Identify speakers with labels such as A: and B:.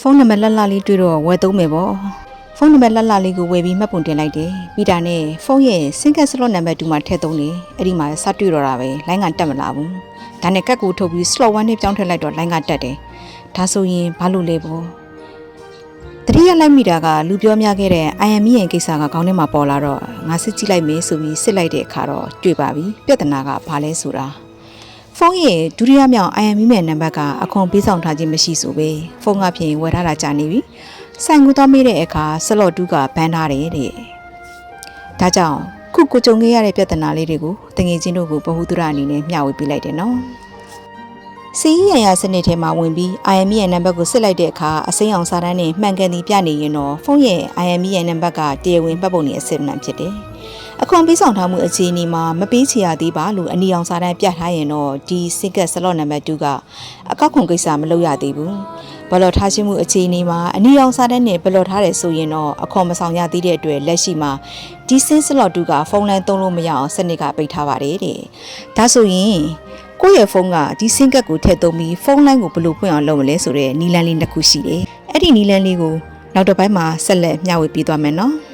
A: ဖုန်းနံပါတ်လက်လေးတွေ့တော့ဝယ်သုံးမယ်ပေါ့ဖုန်းနံပါတ်လက်လေးကိုဝယ်ပြီးမှတ်ပုံတင်လိုက်တယ်ပြီးတာနဲ့ဖုန်းရဲ့စင်ကတ်စလော့နံပါတ်2မှာထည့်သုံးတယ်အဲ့ဒီမှာစတွေ့တော့တာပဲလိုင်းကတက်မလာဘူးဒါနဲ့ကတ်ကိုထုတ်ပြီး slot 1နဲ့ပြောင်းထည့်လိုက်တော့လိုင်းကတက်တယ်ဒါဆိုရင်ဘာလို့လဲပေါ့တတိယလိုက်မိတာကလူပြောများခဲ့တဲ့ IME ရဲ့ကိစ္စကခေါင်းထဲမှာပေါ်လာတော့ငါစစ်ကြည့်လိုက်မယ်ဆိုပြီးစစ်လိုက်တဲ့အခါတော့တွေ့ပါပြီပြဿနာကဘာလဲဆိုတာဖုန်းရဲ့ဒုတိယမြောက် IME ရဲ့နံပါတ်ကအခွန်ပေးဆောင်ထားခြင်းမရှိဆိုပဲဖုန်းကဖြင့်ဝယ်ထားတာကြာနေပြီဆိုင်ကူသွားမေးတဲ့အခါဆလော့တူးကဘန်းထားတယ်တဲ့ဒါကြောင့်ခုကိုကြုံခဲ့ရတဲ့ပြဿနာလေးတွေကိုတငယ်ချင်းတို့ကိုဗဟုသုတအနေနဲ့မျှဝေပေးလိုက်တယ်နော်စီးရရစနစ်ထဲမှာဝင်ပြီး IME ရဲ့နံပါတ်ကိုစစ်လိုက်တဲ့အခါအစိမ်းအောင်စာတန်းနဲ့မှန်ကန်သည်ပြနေရင်တော့ဖုန်းရဲ့ IME ရဲ့နံပါတ်ကတရားဝင်ပတ်ပုံနေအစစ်မှန်ဖြစ်တယ်အခွန်ပေးဆောင်ထားမှုအခြေအနေမှာမပေးချရသေးပါလို့အနီအောင်စာတန်းပြထားရင်တော့ဒီစင်ကတ်ဆလော့နံပါတ်2ကအကောက်ခွန်ကိစ္စမလုပ်ရသေးဘူးဘလော့ထားခြင်းမှုအခြေအနေမှာအနီအောင်စာတန်းနဲ့ဘလော့ထားတယ်ဆိုရင်တော့အခွန်မဆောင်ရသေးတဲ့အတွက်လက်ရှိမှာဒီစင်ဆလော့2ကဖုန်းလမ်းသုံးလို့မရအောင်စနစ်ကပိတ်ထားပါတယ်တဲ့ဒါဆိုရင်ကိုယ့်ရဲ့ဖုန်းကဒီစင်ကတ်ကိုထည့်သုံးပြီးဖုန်းလိုင်းကိုဘယ်လိုဖွင့်အောင်လုပ်မလဲဆိုတဲ့နီလန်းလေးတစ်ခုရှိတယ်အဲ့ဒီနီလန်းလေးကိုနောက်တစ်ပိုင်းမှာဆက်လက်မျှဝေပေးသွားမယ်နော်